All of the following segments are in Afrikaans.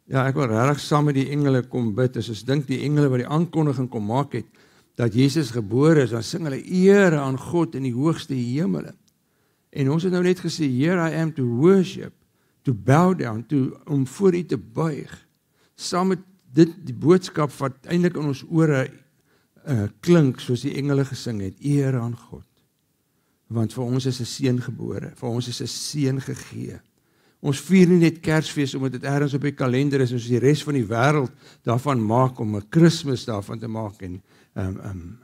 Ja, ek wil regtig saam met die engele kom bid, as ons dink die engele wat die aankondiging kom maak het, dat Jesus gebore is, dan sing hulle ere aan God in die hoogste hemele. En ons het nou net gesê, here I am to worship, to bow down, om voor U te buig. Saam met dit, die boodskap wat eintlik in ons ore klink, soos die engele gesing het, ere aan God. Want vir ons is 'n seun gebore, vir ons is 'n seun gegee. Ons vier nie net Kersfees omdat dit ergens op die kalender is, ons die res van die wêreld daarvan maak om 'n Kersfees daarvan te maak en 'n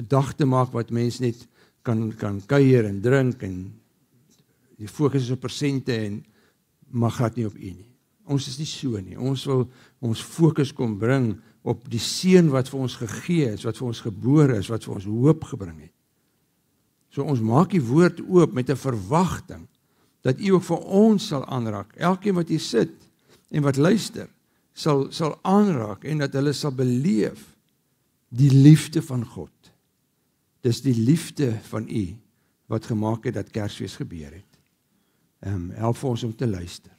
dag te maak wat mense net kan kuier en drink en die fokus is op persente en maar glad nie op U nie. Ons is nie so nie. Ons wil ons fokus kom bring op die seun wat vir ons gegee is, wat vir ons gebore is, wat vir ons hoop gebring het. So ons maak die woord oop met 'n verwagting dat U ook vir ons sal aanraak. Elkeen wat hier sit en wat luister, sal aanraak en dat hulle sal beleef die liefde van God. Dis die liefde van U wat gemaak het dat Kersfees gebeur het. Help vir ons om te luister.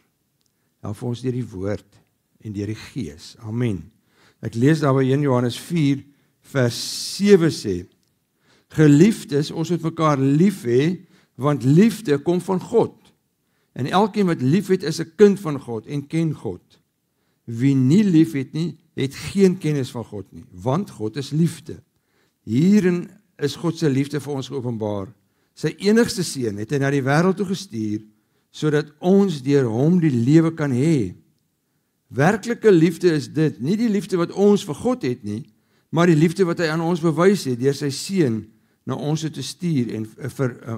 Help vir ons deur die woord en deur die Gees. Amen. Ek lees daar by 1 Johannes 4 vers 7 sê, geliefdes, ons moet mekaar lief hê, want liefde kom van God. En elkeen wat lief het, is 'n kind van God en ken God. Wie nie lief het nie, het geen kennis van God nie, want God is liefde. Hierin is God se liefde vir ons geopenbaar. Sy enigste seun het hy na die wêreld toe gestuur, sodat ons deur hom die lewe kan hê. Werklike liefde is dit, nie die liefde wat ons vir God het nie, maar die liefde wat hy aan ons bewys het, deur sy seun na ons te stuur en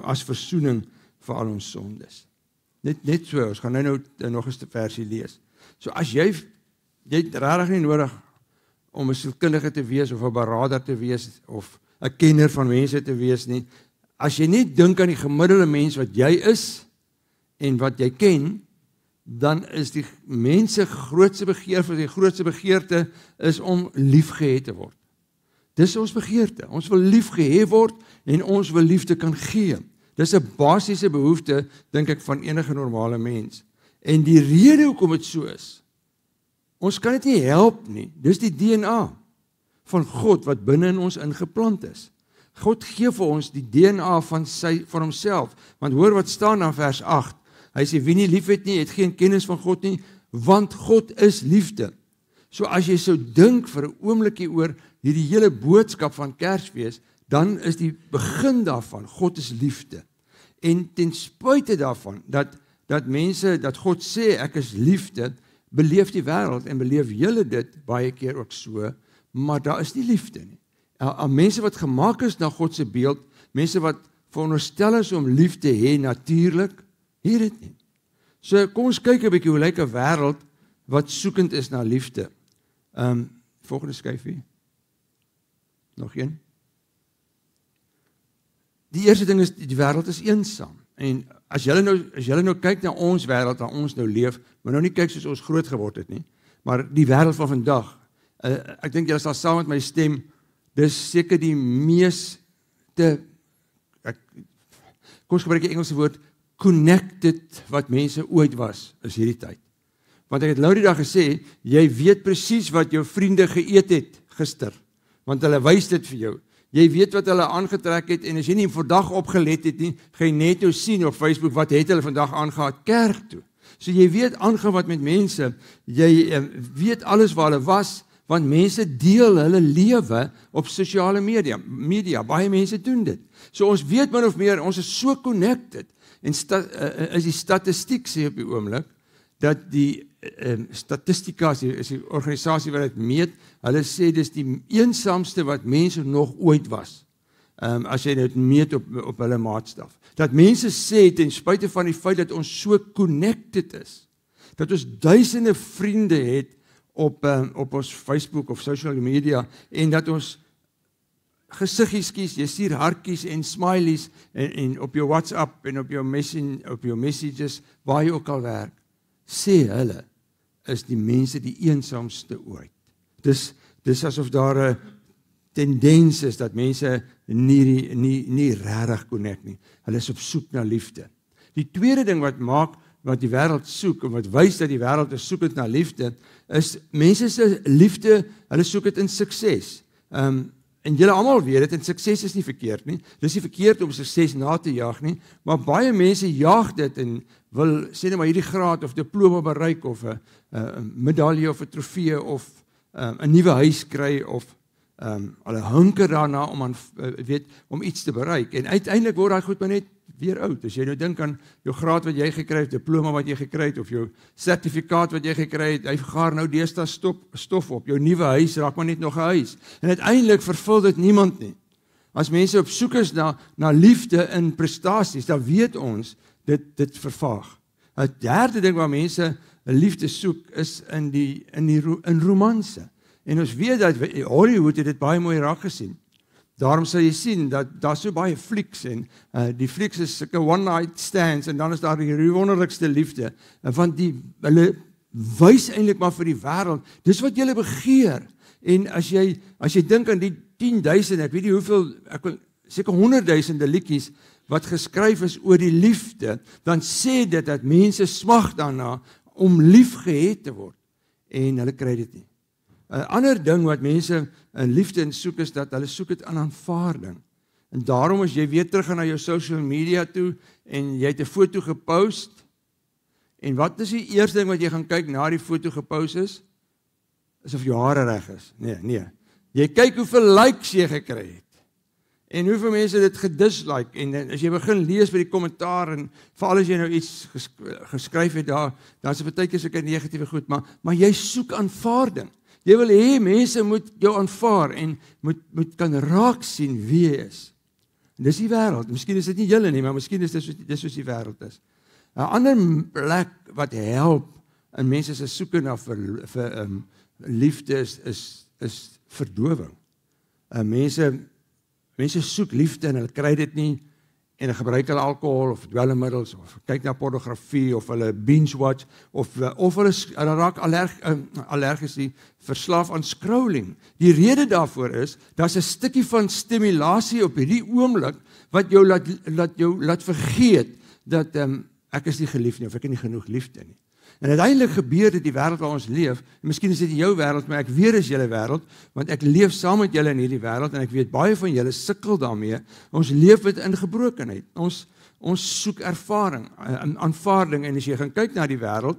as versoening vir al ons sondes. Net so, ons gaan nou nog 'n versie lees. So as jy het regtig nie nodig om 'n sielkundige te wees of 'n beraader te wees of 'n kenner van mense te wees nie. As jy net dink aan die gemiddelde mens wat jy is en wat jy ken, dan is die mense grootste begeerte is om liefgehê te word. Dis ons begeerte. Ons wil liefgehê word en ons wil liefde kan gee. Dis 'n basiese behoefte, dink ek, van enige normale mens. En die rede hoekom dit so is, ons kan dit nie help nie. Dis die DNA van God wat binne in ons ingeplant is. God gee vir ons die DNA van homself. Want hoor wat staan dan vers 8. Hy sê, wie nie lief het nie, het geen kennis van God nie, want God is liefde. So as jy sou dink vir 'n oombliekie oor hierdie hele boodskap van Kersfees, dan is die begin daarvan, God is liefde. En ten spyte daarvan, dat God sê, ek is liefde, beleef die wêreld en beleef julle dit baie keer ook so, maar daar is nie liefde nie. Mense wat gemaak is na God se beeld, mense wat veronderstel is om lief te hê natuurlik, hier dit nie. So kom ons kyk 'n bietjie hoe lyk 'n wêreld wat soekend is na liefde. Volgende skyfie. Nog een. Die eerste ding is, die wêreld is eensaam. En as julle nou kyk na ons wêreld, waar ons nou leef, maar nou nie kyk soos ons groot geword het nie, maar die wêreld van vandag, ek dink julle sal saam met my stem, dis seker die meeste, kom ons gebruik die Engelse woord, connected wat mense ooit was, is hierdie tyd. Want ek het nou die dag gesê, jy weet presies wat jou vriende geëet het gister, want hulle wys dit vir jou. Jy weet wat hulle aangetrek het, en as jy nie vandag opgelet het nie, gaan jy net nou sien op Facebook, wat het hulle vandag aangehad, kerk toe. So jy weet aangaan wat met mense, jy weet alles waar hulle was, want mense deel hulle lewe op sosiale media, baie mense doen dit. So ons weet min of meer, ons is so connected, en is die statistiek sê op die oomblik, dat die statistika is die organisasie wat dit meet, hulle sê dis die eensaamste wat mense nog ooit was, as jy dit meet op hulle maatstaf. Dat mense sê, ten spyte van die feit dat ons so connected is, dat ons duisende vriende het op ons Facebook of social media, en dat ons gesiggies kies, jy stuur hartjies en smileys, en op jou WhatsApp en op jou messages, waar jy ook al werk, sê hulle, is die mense die eensaamste ooit. Dis asof daar 'n tendens is, dat mense nie regtig connect nie. Hulle is op soek na liefde. Die tweede ding wat maak wat die wêreld soek en wat wys dat die wêreld soek dit na liefde, is mense se liefde, hulle soek dit in sukses. En julle almal weet dit, en sukses is nie verkeerd nie. Dis nie verkeerd om sukses na te jaag nie, maar baie mense jaag dit en wil sê net maar hierdie graad of diploma bereik of 'n medalje of 'n trofee of 'n nuwe huis kry of hulle hunker daarna om iets te bereik. En uiteindelik word daai goed maar net weer oud. As jy nou dink aan jou graad wat jy gekry het, diploma wat jy gekry het of jou sertifikaat wat jy gekry het, hy gaar nou deesdae stof op. Jou nuwe huis raak maar net nog 'n huis. En uiteindelik vervul dit niemand nie. As mense op soek is na liefde in prestasies, dan weet ons dit vervaag. 'n derde ding waar mense 'n liefde soek is in romanse. En ons weet dat Hollywood het dit baie mooi raak gesien. Daarom sal jy sien dat daar so baie flieks en die flieks is sulke one night stands en dan is daar die wonderlikste liefde. Want hulle wys eintlik maar vir die wêreld, dis wat julle begeer. En as jy dink aan die 10.000, ek weet nie hoeveel, seker 100.000 liedjies wat geskryf is oor die liefde, dan sê dit dat mense smag daarna om liefgehet te word. En hulle kry dit nie. 'n ander ding wat mense in liefde in soek is dat hulle soek dit aan aanvaarding. En daarom as jy weer terug gaan na jou social media toe en jy het 'n foto gepost, en wat is die eerste ding wat jy gaan kyk na die foto gepost is? Is of jou hare reg is. Nee. Jy kyk hoeveel likes jy gekry het. En hoeveel mense dit gedislike, en as jy begin lees by die kommentaar, en veral as jy nou iets geskryf het daar, dan is dit baie keer sulke negatiewe goed, maar jy soek aanvaarding. Jy wil hê mense moet jou aanvaar en moet kan raak sien wie jy is. En dis die wêreld. Miskien is dit nie julle nie, maar miskien is dit soos die wêreld is. 'n ander plek wat help in mense se soeke na vir liefde is verdowing. Mense soek liefde en hulle kry dit nie en hulle gebruik hulle alkohol of dwelmmiddels of kyk na pornografie of hulle binge watch of hulle raak allergies, verslaaf aan scrolling. Die rede daarvoor is, daar's 'n stukkie van stimulasie op hierdie oomblik wat jou laat vergeet dat ek is nie geliefd nie of ek het nie genoeg liefde nie. En uiteindelik gebeur dit die wêreld waar ons leef, en miskien is dit jou wêreld, maar ek weet is julle wêreld, want ek leef saam met julle in hierdie wêreld, en ek weet baie van julle sukkel daarmee. Ons leef dit in gebrokenheid. Ons soek aanvaarding, en as jy gaan kyk na die wêreld,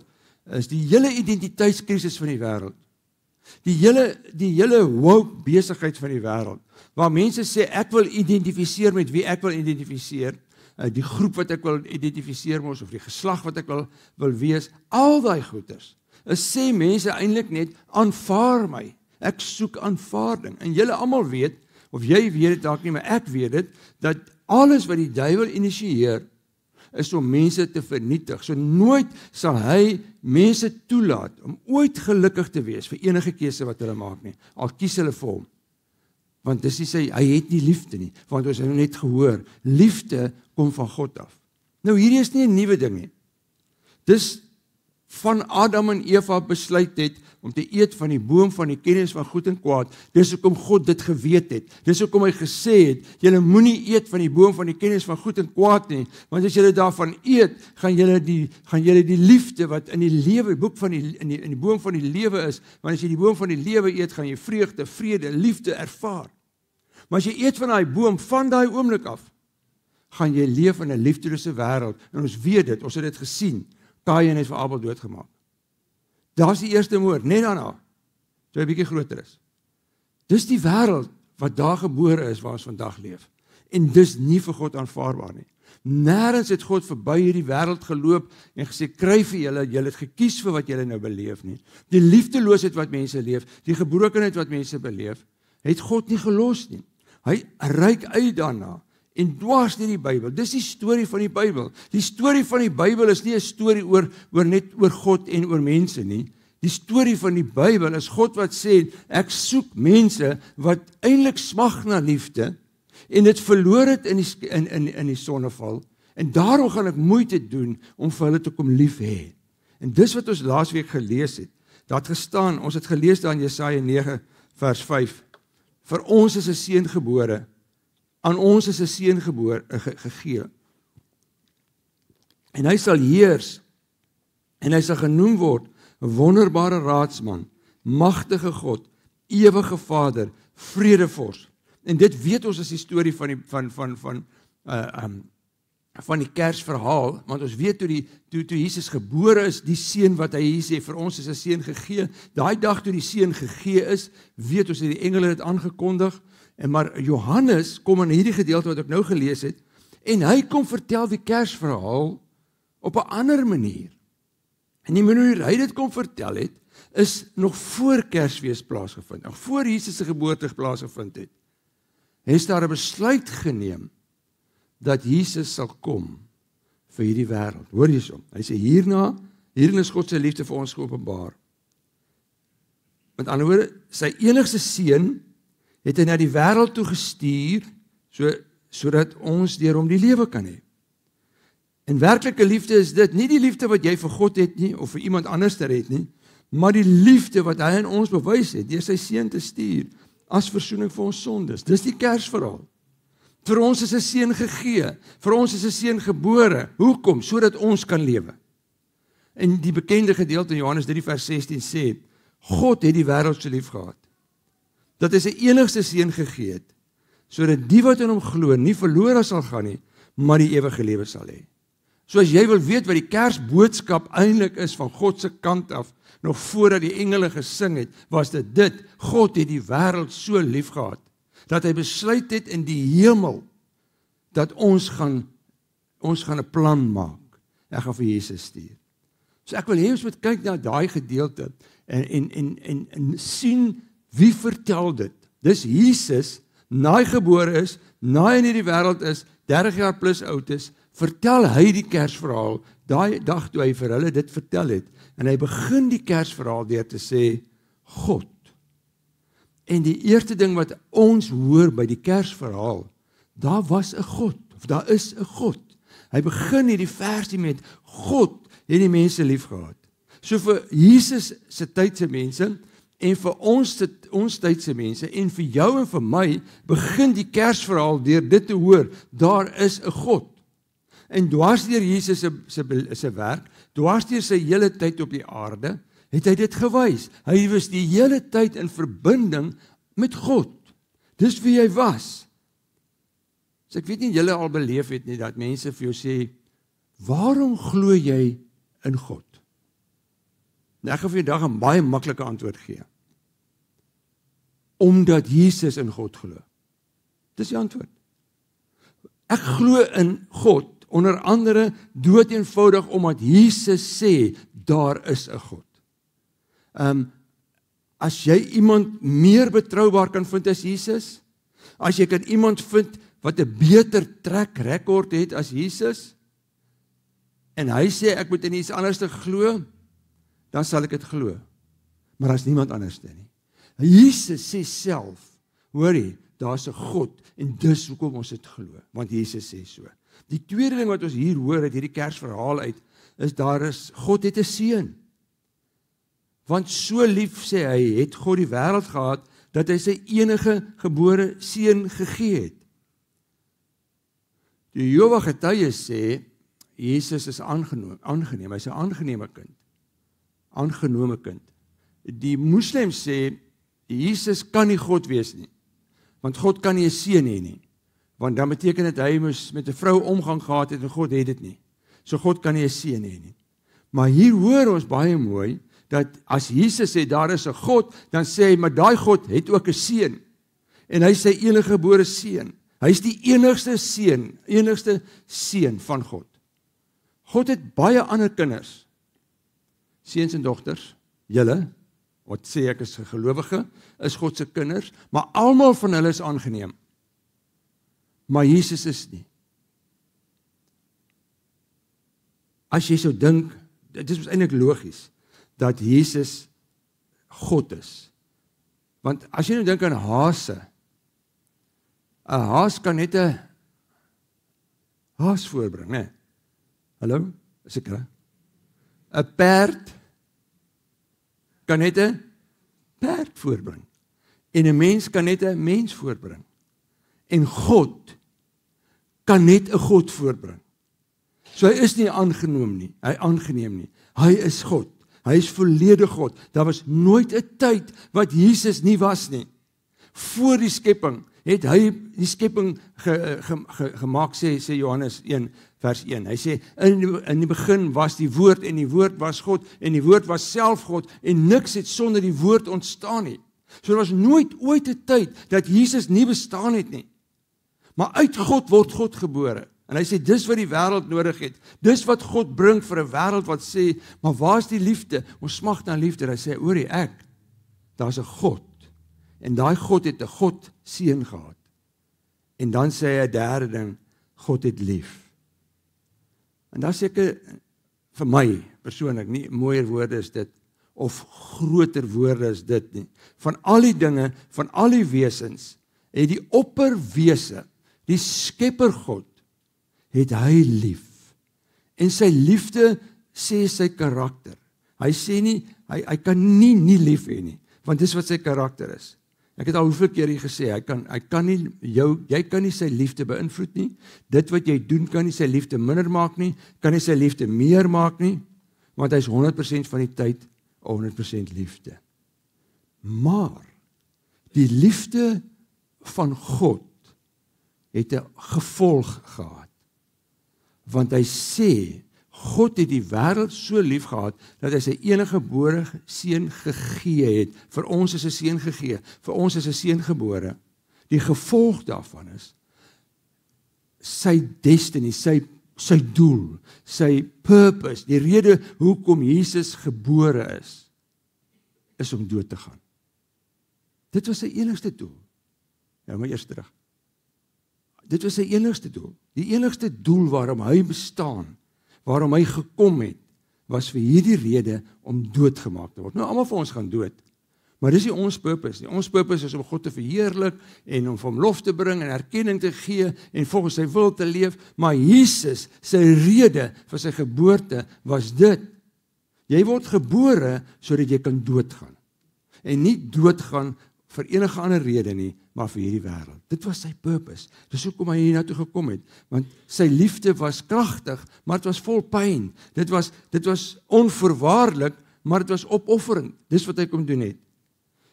is die hele identiteitskrisis van die wêreld. Die hele woke besigheid van die wêreld, waar mense sê, ek wil identifiseer met wie ek wil identifiseer, die groep wat ek wil identifiseer mos, of die geslag wat ek wil wees, al daai goeders, sê mense eintlik net, aanvaar my, ek soek aanvaarding, en julle almal weet, of jy weet dit dalk nie, maar ek weet dit, dat alles wat die duiwel initieer, is om mense te vernietig, so nooit sal hy mense toelaat, om ooit gelukkig te wees, vir enige keuse wat hulle maak nie, al kies hulle vir hom, want dis nie sê, hy het nie liefde nie, want ons het nou net gehoor, liefde kom van God af. Nou hierdie is nie 'n nuwe ding nie. Dis van Adam en Eva besluit het om te eet van die boom van die kennis van goed en kwaad. Dis hoekom God dit geweet het. Dis hoekom hy gesê het, julle moenie eet van die boom van die kennis van goed en kwaad nie, want as julle daarvan eet, gaan julle die liefde wat in die lewe, in die boom van die lewe is, want as jy die boom van die lewe eet, gaan jy vreugde, vrede, liefde ervaar. Maar as jy eet van daai boom, van daai oomblik af, gaan jy leef in 'n liefdelose wêreld, en ons weet dit, ons het dit gesien, Kain is vir Abel doodgemaak. Daar's die eerste moord, net daarna, toe hy bietjie groter is. Dis die wêreld wat daar gebore is, waar ons vandag leef, en dis nie vir God aanvaarbaar nie. Nêrens het God verby hierdie wêreld geloop, en gesê, kry vir julle het gekies vir wat julle nou beleef nie. Die liefdeloosheid wat mense leef, die gebrokenheid wat mense beleef, het God nie gelos nie. Hy reik uit daarna, en dwars deur die Bybel. Dis die storie van die Bybel. Die storie van die Bybel is nie 'n storie net oor God en oor mense nie. Die storie van die Bybel is God wat sê, ek soek mense wat eintlik smag na liefde, en dit verloor het in die sonneval, en daarom gaan ek moeite doen om vir hulle te kom lief hê. En dis wat ons laasweek gelees het. Daar het gestaan, ons het gelees daar in Jesaja 9 vers 5. Vir ons is 'n seun gebore, aan ons is 'n seun gegee. En hy sal heers En hy sal genoem word 'n wonderbare raadsman, magtige God, ewige Vader, vredevors. En dit weet ons as die storie van die Kersverhaal, want ons weet toe Jesus gebore is, die seun wat hy hier sê, vir ons is 'n seun gegee. Daai dag toe die seun gegee is, weet ons het die engele dit aangekondig. Maar Johannes kom in hierdie gedeelte wat ek nou gelees het, en hy kom vertel die Kersverhaal op 'n ander manier. En die manier hy dit kom vertel het, is nog voor Kersfees plaasgevind, nog voor Jesus se geboorte plaasgevind het. Het daar 'n besluit geneem dat Jesus sal kom vir hierdie wêreld. Hoor hierso. Hy sê hierin is God se liefde vir ons geopenbaar. Met ander woorde, sy enigste seun het hy na die wêreld toe gestuur sodat ons deur hom die lewe kan hê. En werklike liefde is dit, nie die liefde wat jy vir God het nie of vir iemand anders het nie, maar die liefde wat hy aan ons bewys het deur sy seun te stuur as versoening vir ons sondes. Dis die Kersverhaal. Vir ons is 'n seun gegee, vir ons is 'n seun gebore. Hoekom? Sodat ons kan lewe. En die bekende gedeelte in Johannes 3 vers 16 sê, God het die wêreld so lief gehad, dat hy sy enigste seun gegee het, sodat die wat in hom glo nie verlore sal gaan nie, maar die ewige lewe sal hê. So as jy wil weet wat die Kersboodskap eintlik is van God se kant af, nog voordat die engele gesing het, was dit, God het die wêreld so lief gehad, dat hy besluit het in die hemel, dat ons gaan 'n plan maak. Ek gaan vir Jesus stuur. So ek wil hê ons moet kyk na daai gedeelte, en sien wie vertel dit. Dis Jesus, na hy gebore is, na hy in hierdie wêreld is, 30 jaar plus oud is, vertel hy die Kersverhaal, daai dag toe hy vir hulle dit vertel het, en hy begin die Kersverhaal deur te sê, God. En die eerste ding wat ons hoor by die Kersverhaal, daar was 'n God, of daar is 'n God. Hy begin hierdie versie met, God het die mense lief gehad. So vir Jesus se tyd se mense, en vir ons tyd se mense, en vir jou en vir my, begin die Kersverhaal deur dit te hoor, daar is 'n God. En dwars deur Jesus se werk, dwars deur sy hele tyd op die aarde, het hy dit gewys. Hy was die hele tyd in verbinding met God. Dis wie hy was. So ek weet nie julle al beleef het nie, dat mense vir jou sê, waarom glo jy in God? Nou, ek gaan vir vandag 'n baie maklike antwoord gee. Omdat Jesus in God glo. Dis die antwoord. Ek glo in God, onder andere doeteenvoudig omdat Jesus sê, daar is 'n God. As jy iemand meer betroubaar kan vind as Jesus, as jy kan iemand vind wat 'n beter track record het as Jesus, en hy sê ek moet in iets anders te glo, dan sal ek dit glo. Maar daar's niemand anders nie. Jesus sê self, hoorie, daar's 'n God, en dis hoekom ons dit glo, want Jesus sê so. Die tweede ding wat ons hier hoor uit hierdie Kersverhaal uit, is God het 'n seun. Want so lief, sê hy, het God die wêreld gehad, dat hy sy enige gebore seun gegee het. Die Jehovah Getuies sê, Jesus is aangeneem, hy's 'n aangenome kind. Die moslems sê, Jesus kan nie God wees nie, want God kan nie 'n seun hê nie, want dan beteken dit hy moes met 'n vrou omgang gehad het, en God het dit nie. So God kan nie 'n seun hê nie. Maar hier hoor ons baie mooi, dat as Jesus sê, daar is 'n God, dan sê hy, maar daai God het ook 'n seun, en hy is sy enige gebore seun. Hy is die enigste seun van God. God het baie ander kinders, seuns en dogters, julle, wat sê ek is 'n gelowige, is God se kinders, maar almal van hulle is aangeneem. Maar Jesus is nie. As jy sou dink, dit is eintlik logies, dat Jesus God is. Want as jy nou dink aan hase, 'n haas kan net 'n haas voorbring, né? Hallo? Is ek reg? 'n perd kan net 'n perd voorbring. En 'n mens kan net 'n mens voorbring. En God kan net 'n God voorbring. So hy is nie aangeneem nie. Hy is God. Hy is volledig God. Daar was nooit 'n tyd wat Jesus nie was nie. Voor die skepping het hy die skepping gemaak, sê Johannes 1 vers 1. Hy sê, in die begin was die woord en die woord was God en die woord was self God en niks het sonder die woord ontstaan nie. So daar was nooit ooit 'n tyd dat Jesus nie bestaan het nie. Maar uit God word God gebore. En hy sê, dis wat die wêreld nodig het. Dis wat God bring vir 'n wêreld wat sê, maar waar is die liefde? Ons smag na liefde. Hy sê, oorie daar's 'n God. En daai God het 'n God seun gehad. En dan sê hy 'n derde ding, God het lief. En dan seker vir my persoonlik nie mooier woorde is dit of groter woorde is dit nie. Van al die dinge, van al die wesens, het die opperwese, die skepper God, het hy lief. En sy liefde sê sy karakter. Hy sê nie, hy kan nie lief hê nie, want dis wat sy karakter is. Ek het al hoeveel keer hier gesê, jy kan nie sy liefde beïnvloed nie. Dit wat jy doen kan nie sy liefde minder maak nie, kan nie sy liefde meer maak nie, want hy is 100% van die tyd 100% liefde. Maar die liefde van God het 'n gevolg gehad. Want hy sê, God het die wêreld so lief gehad, dat hy sy enige gebore seun gegee het. Vir ons is 'n seun gegee, vir ons is 'n seun gebore. Die gevolg daarvan is, sy destiny, sy doel, sy purpose, die rede hoekom Jesus gebore is om dood te gaan. Dit was sy enigste doel. Ja, maar eers terug. Dit was sy enigste doel. Die enigste doel waarom hy bestaan, waarom hy gekom het, was vir hierdie rede om doodgemaak te word. Nou, almal van ons gaan dood. Maar dis nie ons purpose nie. Ons purpose is om God te verheerlik en om vir hom lof te bring en erkenning te gee en volgens sy wil te leef. Maar Jesus, sy rede vir sy geboorte was dit. Jy word gebore sodat jy kan doodgaan. En nie doodgaan vir enige ander rede nie, maar vir hierdie wêreld. Dit was sy purpose. Dis hoekom hy hier na toe gekom het. Want sy liefde was kragtig, maar dit was vol pyn. Dit was onvoorwaardelik, maar dit was opofferend. Dis wat hy kom doen het.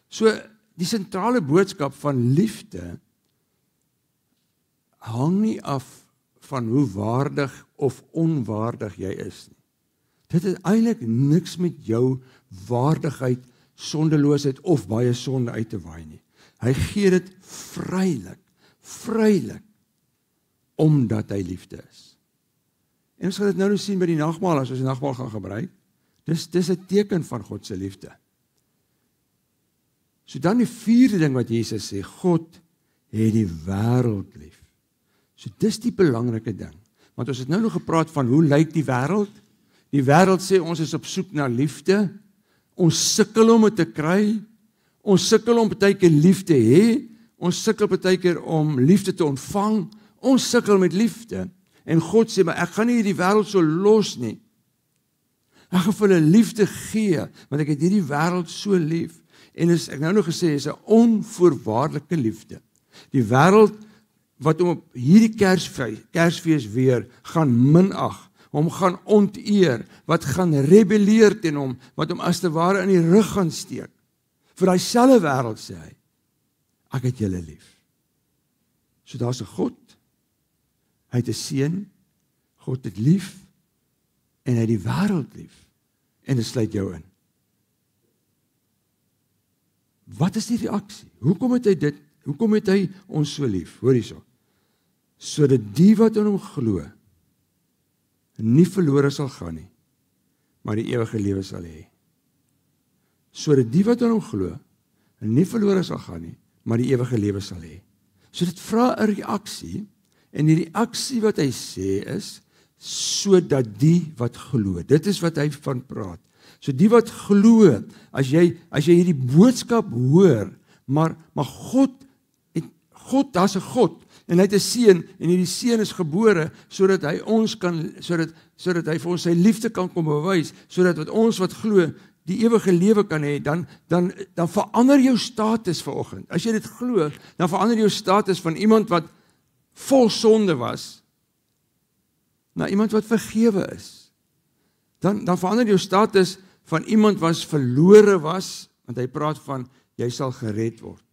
So, die sentrale boodskap van liefde hang nie af van hoe waardig of onwaardig jy is nie. Dit het eintlik niks met jou waardigheid, sondeloosheid of baie sonde uit te waai nie. Hy gee dit vrylik, omdat hy liefde is. En ons gaan dit nou sien by die nagmaal, as ons die nagmaal gaan gebruik. Dis 'n teken van God se liefde. So dan die vierde ding wat Jesus sê, God het die wêreld lief. So dis die belangrike ding. Want ons het nou nog gepraat van hoe lyk die wêreld? Die wêreld sê ons is op soek na liefde. Ons sukkel om dit te kry. Ons sukkel om baie keer lief te hê. Ons sukkel baie keer om liefde te ontvang. Ons sukkel met liefde. En God sê, maar ek gaan nie die wêreld so los nie. Ek gaan vir hulle liefde gee, want ek het hierdie wêreld so lief. En ek nou nog gesê, is 'n onvoorwaardelike liefde. Die wêreld wat hom op hierdie Kersfees weer gaan minag, hom gaan onteer, wat gaan rebelleer teen hom, wat hom as te ware in die rug gaan steek. Vir daai selfe wêreld sê hy, ek het julle lief. So daar's 'n God, hy het 'n seun, God het lief, en hy het die wêreld lief, en dit sluit jou in. Wat is die reaksie? Hoekom het hy ons so lief? Hoor hierso. Sodat die wat in hom glo, nie verlore sal gaan nie, maar die ewige lewe sal hê. Sodat die wat in hom glo, nie verlore sal gaan nie, maar die ewige lewe sal hê. So dit vra 'n reaksie, en die reaksie wat hy sê is, sodat die wat glo, dit is wat hy van praat. So die wat glo, as jy hierdie boodskap hoor, maar God, daar's 'n God, en hy het 'n seun, en hierdie seun is gebore, sodat hy ons kan, sodat hy vir ons sy liefde kan kom bewys, sodat wat ons wat glo, die ewige lewe kan hê, dan verander jou status vanoggend. As jy dit glo, dan verander jou status van iemand wat vol sonde was, na iemand wat vergewe is. dan verander jou status van iemand wat verlore was, want hy praat van, jy sal gered word.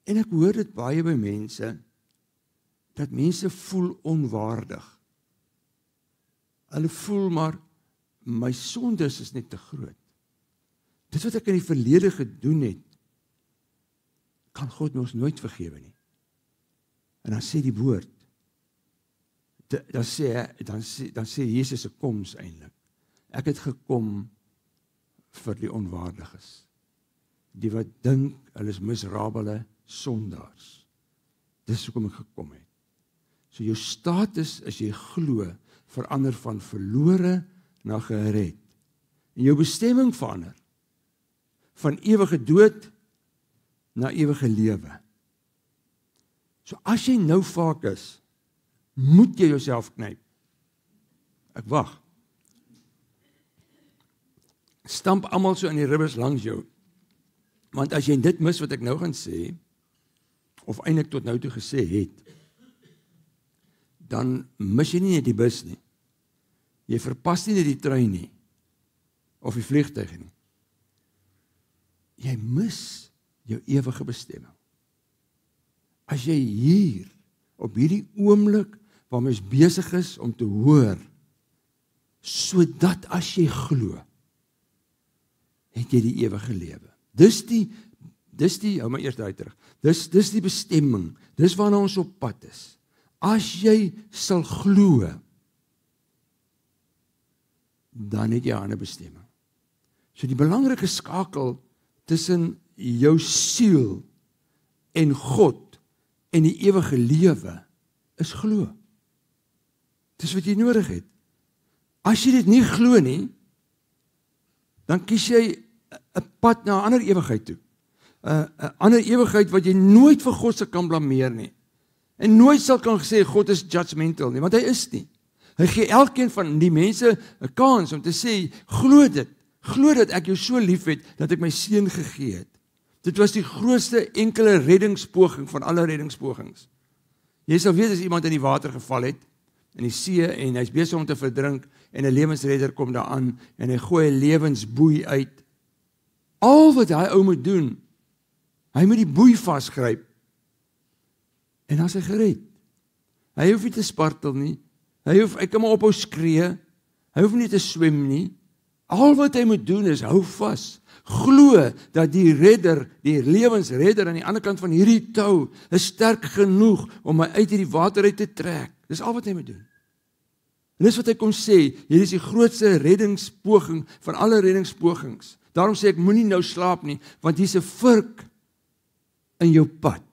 En ek hoor dit baie by mense, dat mense voel onwaardig. Hulle voel maar, my sondes is net te groot. Dit wat ek in die verlede gedoen het, kan God ons nooit vergewe nie. En dan sê die woord, dan sê Jesus se koms eintlik. Ek het gekom vir die onwaardiges. Die wat dink, hulle is miserabele sondaars. Dis hoekom ek gekom het. So jou status, as jy glo, verander van verlore na gered. En jou bestemming verander. Van ewige dood na ewige lewe. So as jy nou vaak is, moet jy jouself knyp. Ek wag. Stamp almal so in die ribbes langs jou. Want as jy dit mis wat ek nou gaan sê, of eintlik tot nou toe gesê het, dan mis jy nie net die bus nie. Jy verpas nie net die trein nie, of die vliegtuig nie. Jy mis jou ewige bestemming. As jy hier, op hierdie oomblik, waar mens besig is om te hoor, sodat as jy glo, het jy die ewige lewe. Dis die, hou maar eers daai terug, dis die bestemming, dis waarna ons op pad is. As jy sal glo, dan het jy 'n ander bestemming. So die belangrike skakel tussen jou siel en God en die ewige lewe is glo. Dis wat jy nodig het. As jy dit nie glo nie, dan kies jy 'n pad na 'n ander ewigheid toe. 'n ander ewigheid wat jy nooit vir God se kan blameer nie. En nooit sal kan sê God is judgmental nie, want hy is nie. Hy gee elkeen van die mense 'n kans om te sê, glo dat ek jou so lief het, dat ek my seun gegee het. Dit was die grootste enkele reddingspoging van alle reddingspogings. Jy sal weet as iemand in die water geval het, in die see, en hy's besig om te verdrink, en 'n lewensredder kom daaraan, en hy gooi 'n lewensboei uit. Al wat hy ou moet doen, hy moet die boei vasgryp, en dan is hy gered. Hy hoef nie te spartel nie, hy kan maar ophou skree, hy hoef nie te swem nie. Al wat hy moet doen is, hou vas, glo dat die redder, die lewensredder aan die ander kant van hierdie tou, is sterk genoeg om my uit hierdie water uit te trek. Dis al wat hy moet doen. En dis wat hy kom sê, hier is die grootste reddingspoging van alle reddingspogings. Daarom sê ek, moenie nou slaap nie, want hier's 'n vurk in jou pad.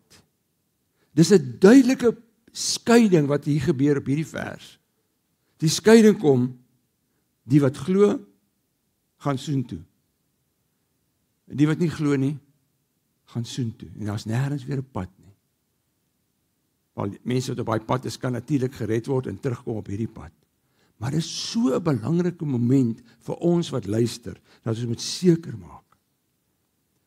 Dis 'n duidelike skeiding wat hier gebeur op hierdie vers. Die skeiding kom, die wat glo, gaan soontoe. En die wat nie glo nie, gaan soontoe. En daar's nêrens weer 'n pad nie. Want mense wat op daai pad is, kan natuurlik gered word en terugkom op hierdie pad. Maar dit is so 'n belangrike moment vir ons wat luister, dat ons moet seker maak.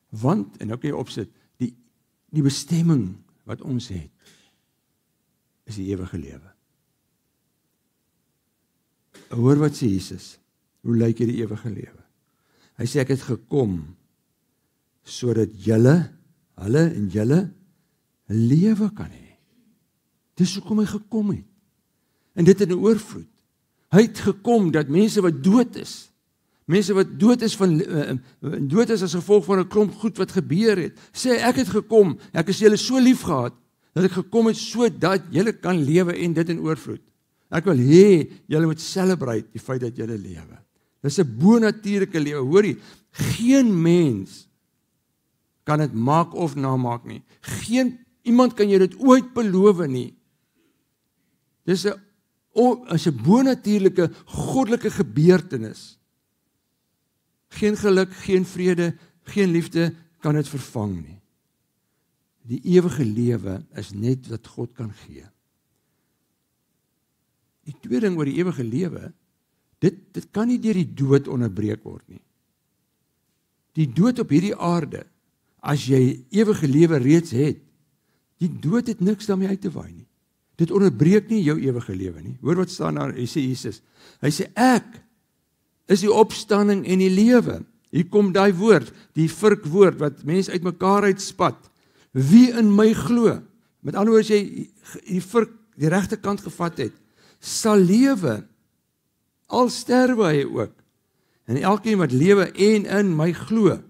Want, en nou kan jy opsit, die bestemming wat ons het, is die ewige lewe. Hoor wat sê Jesus, hoe lyk hierdie ewige lewe? Hy sê, ek het gekom, sodat hulle en julle, lewe kan hê. Dis hoekom hy gekom het. En dit in 'n oorvloed. Hy het gekom dat mense wat dood is, dood is as gevolg van 'n klomp goed wat gebeur het, sê ek het gekom, ek is julle so lief gehad, dat ek gekom het sodat julle kan lewe en dit in oorvloed. Ek wil hê julle moet celebrate die feit dat julle lewe. Dis 'n bonatuurlike lewe. Hoorie, geen mens kan dit maak of namaak nie. Iemand kan jy dit ooit beloof nie. Dis 'n bonatuurlike, goddelike gebeurtenis. Geen geluk, geen vrede, geen liefde kan dit vervang nie. Die ewige lewe is net wat God kan gee. Die tweede ding oor die ewige lewe, dit kan nie deur die dood onderbreek word nie. Die dood op hierdie aarde, as jy ewige lewe reeds het, die dood het niks daarmee uit te waai nie. Dit onderbreek nie jou ewige lewe nie. Hoor wat staan daar, hy sê Jesus. Hy sê, ek is die opstanding en die lewe. Hier kom daai woord, die virkwoord, wat mense uit mekaar uitspat. Wie in my glo, met ander woorde, as jy die virk die regte kant gevat het, sal lewe, al sterwe hy ook. En elkeen wat lewe en in my glo,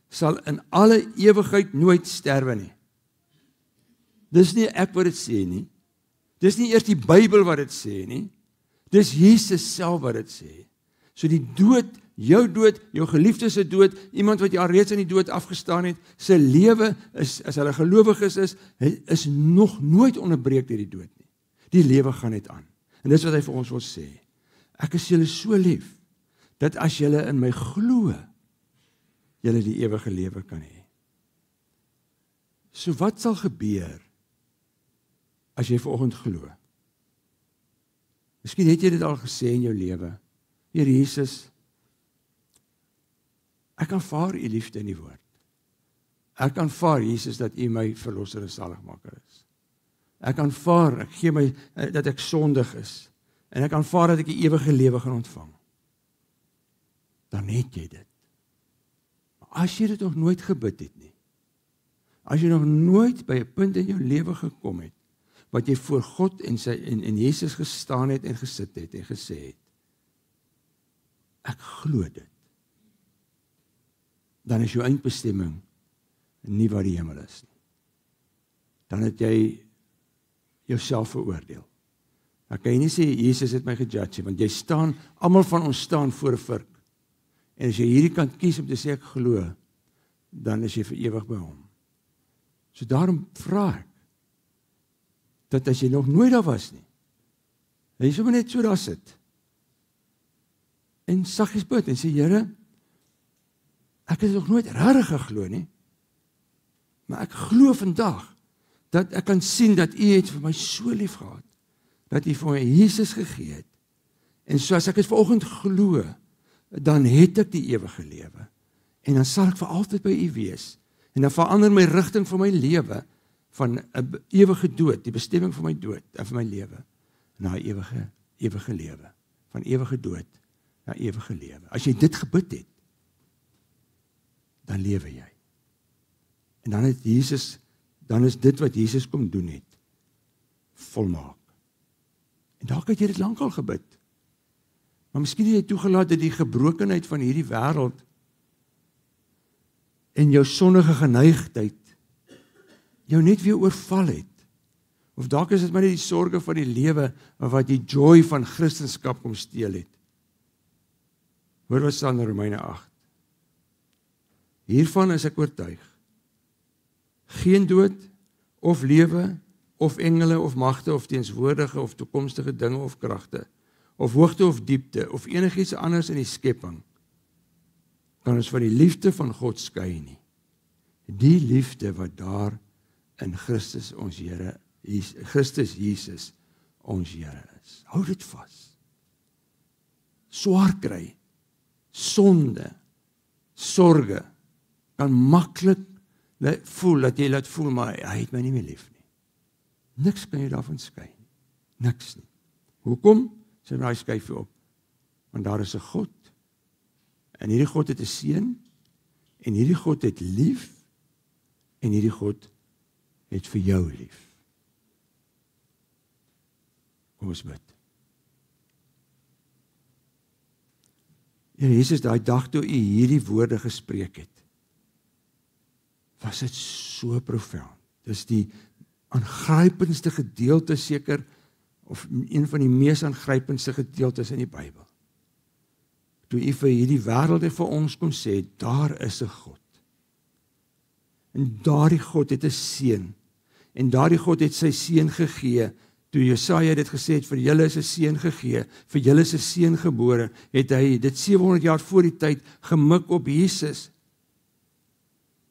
sal in alle ewigheid nooit sterwe nie. Dis nie ek wat dit sê nie. Dis nie eers die Bybel wat dit sê nie. Dis Jesus self wat dit sê. So die dood, jou geliefdes se dood, iemand wat jy al reeds in die dood afgestaan het, sy lewe is, as hulle gelowiges is nog nooit onderbreek deur die dood nie. Die lewe gaan net aan. En dis wat hy vir ons wil sê. Ek is julle so lief, dat as julle in my glo, julle die ewige lewe kan hê. So wat sal gebeur, as jy vanoggend glo? Miskien het jy dit al gesê in jou lewe. Heer Jesus, ek aanvaar u liefde in die woord. Ek aanvaar Jesus dat u my verlosser en saligmaker is. Ek aanvaar, ek gee my dat ek sondig is. En ek aanvaar dat ek die ewige lewe gaan ontvang. Dan het jy dit. Maar as jy dit nog nooit gebid het nie, as jy nog nooit by 'n punt in jou lewe gekom het, wat jy voor God en Jesus gestaan het en gesit het en gesê het, ek glo dit, dan is jou eindbestemming nie waar die hemel is nie. Dan het jy jouself veroordeel. Dan kan jy nie sê, Jesus het my gejudge, want jy staan, almal van ons staan voor 'n virk. En as jy hierdie kant kies om te sê ek glo, dan is jy vir ewig by hom. So daarom vra ek, dat as jy nog nooit daar was nie, jy sommer net so daar sit, en saggies bid, en sê, Here, ek het nog nooit regtig geglo nie, maar ek glo vandag, dat ek kan sien dat u het vir my so lief gehad, dat u vir my Jesus gegee het, en so as ek het vanoggend glo, dan het ek die ewige lewe, en dan sal ek vir altyd by u wees, en dan verander my rigting van my lewe, van 'n ewige dood, die bestemming van my dood, en van my lewe, na ewige lewe, van ewige dood, na ewige lewe. As jy dit gebid het, dan lewe jy. En dan het Jesus, dan is dit wat Jesus kom doen het, volmaak. En dalk het jy dit lankal gebid, maar miskien het jy toegelaat dat die gebrokenheid van hierdie wêreld, en jou sondige geneigtheid, jou net weer oorval het. Of dalk is dit maar net die sorge van die lewe, wat die joy van Christendom kom steel het. Hoor wat staan in Romeine 8. Hiervan is ek oortuig. Geen dood, of lewe, of engele, of magte, of teenswoordige, of toekomstige dinge, of kragte, of hoogte, of diepte, of enigiets anders in die skepping, kan ons van die liefde van God skei nie. Die liefde wat daar in Christus ons Here, Christus Jesus ons Here is. Hou dit vas. Swaar kry, sonde, sorge, kan maklik voel, dat jy laat voel, maar hy het my nie meer lief nie. Niks kan jy daarvan skei. Niks nie. Hoekom? Sy raai skuif op. Want daar is 'n God, en hierdie God het 'n seun, en hierdie God het lief, en hierdie God het vir jou lief. Kom ons bid. Here Jesus, daai dag toe u hierdie woorde gespreek het, was dit so profound. Dis die aangrypendste gedeelte seker, of een van die mees aangrypendste gedeeltes in die Bybel. Toe u vir hierdie wêreld en vir ons kom sê, daar is 'n God. En daardie God het 'n seun. En daardie God het sy seun gegee. Toe Jesaja dit gesê het, vir julle is 'n seun gegee, vir julle is 'n seun gebore, het hy dit 700 jaar voor die tyd gemik op Jesus.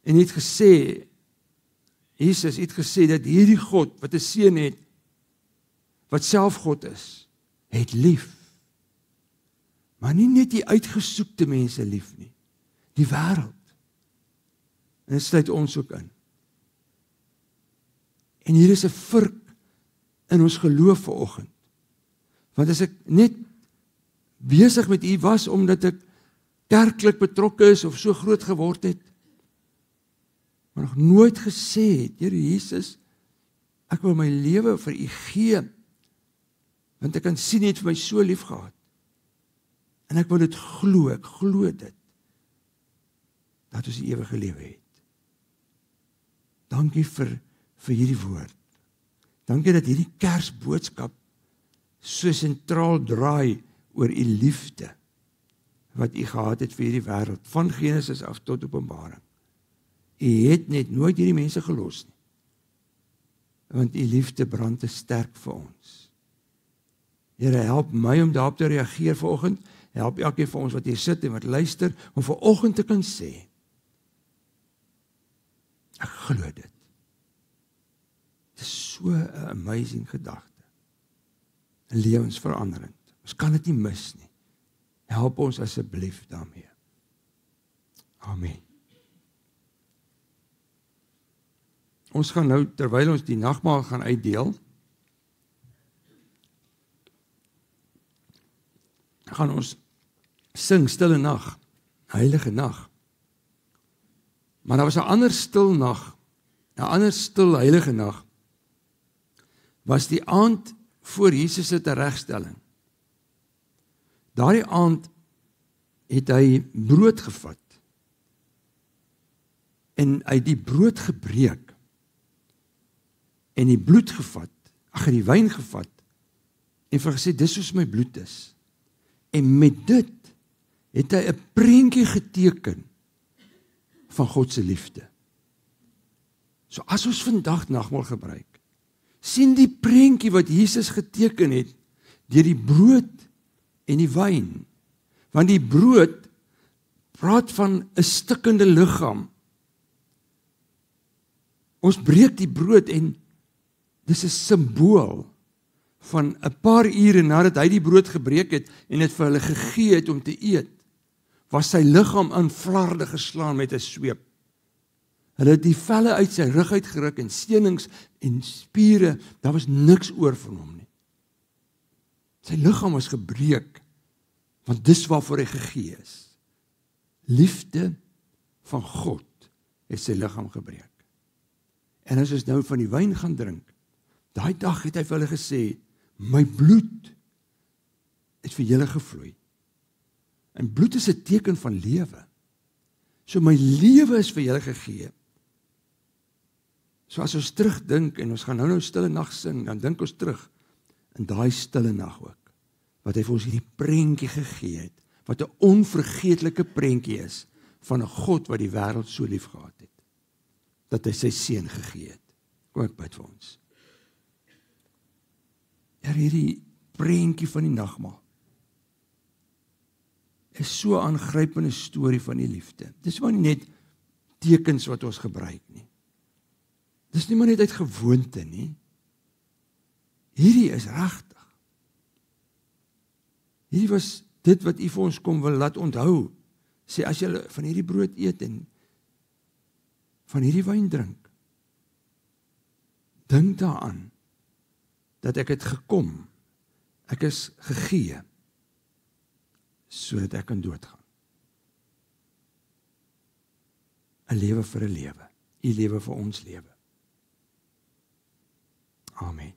En het gesê, Jesus het gesê dat hierdie God wat 'n seun het, wat self God is, het lief. Maar nie net die uitgesoekte mense lief nie, die wêreld. En dit sluit ons ook in. En hier is 'n virk in ons geloof vanoggend. Want as ek net besig met U was, omdat ek kerklik betrokke is, of so groot geword het, maar nog nooit gesê het, Here Jesus, ek wil my lewe vir U gee, want ek kan sien U het vir my so lief gehad. En ek wil dit glo, ek glo dit, dat ons die ewige lewe het. Dankie vir hierdie woord. Dankie dat hierdie Kersboodskap so sentraal draai oor U liefde, wat U gehad het vir hierdie wêreld, van Genesis af tot Openbaring. U het net nooit hierdie mense gelos nie, want U liefde brand te sterk vir ons. Here, help my om daarop te reageer vanoggend, help elkeen van ons wat hier sit en wat luister, om vanoggend te kan sê, ek glo dit. Dit is so 'n amazing gedagte. Lewensveranderend. Ons kan dit nie mis nie. Help ons asseblief daarmee. Amen. Ons gaan nou, terwyl ons die nagmaal gaan uitdeel, gaan ons sing Stille Nag, Heilige Nag. Maar daar was 'n ander stil nag, 'n ander stil heilige nag, was die aand voor Jesus se teregstelling. Daardie aand het hy brood gevat, en hy die brood gebreek, en die bloed gevat, die wyn gevat, en vir gesê, dis soos my bloed is. En met dit het hy 'n prentjie geteken van God se liefde. So as ons vandag nagmaal gebruik, sien die prentjie wat Jesus geteken het deur die brood en die wyn. Want die brood praat van 'n stikkende liggaam. Ons breek die brood en dis 'n simbool van 'n paar ure nadat hy die brood gebreek het en dit vir hulle gegee het om te eet, was sy liggaam aan flarde geslaan met 'n sweep. Hulle het die velle uit sy rug uitgeruk en senings en spiere, daar was niks oor van hom nie. Sy liggaam was gebreek, want dis waarvoor hy gegee is. Liefde van God het sy liggaam gebreek. En as ons nou van die wyn gaan drink, daai dag het hy vir hulle gesê, my bloed het vir julle gevloei. En bloed is 'n teken van lewe. So my lewe is vir julle gegee. So as ons terugdink, en ons gaan nou Stille Nag sing, dan dink ons terug in daai stille nag ook, wat hy vir ons hierdie prentjie gegee het, wat 'n onvergeetlike prentjie is, van 'n God wat die wêreld so lief gehad het, dat hy sy seun gegee het. Kom ek bid vir ons. Hierdie prentjie van die nagmaal is so 'n aangrypende storie van die liefde. Dis maar nie net tekens wat ons gebruik nie. Dis nie maar net uit gewoonte nie. Hierdie is regtig. Hierdie was dit wat U vir ons kom wil laat onthou. Sê, as jy van hierdie brood eet en van hierdie wyn drink, dink daaraan dat ek het gekom, ek is gegee, sodat ek kan doodgaan. 'n lewe vir 'n lewe, U lewe vir ons lewe. Amen.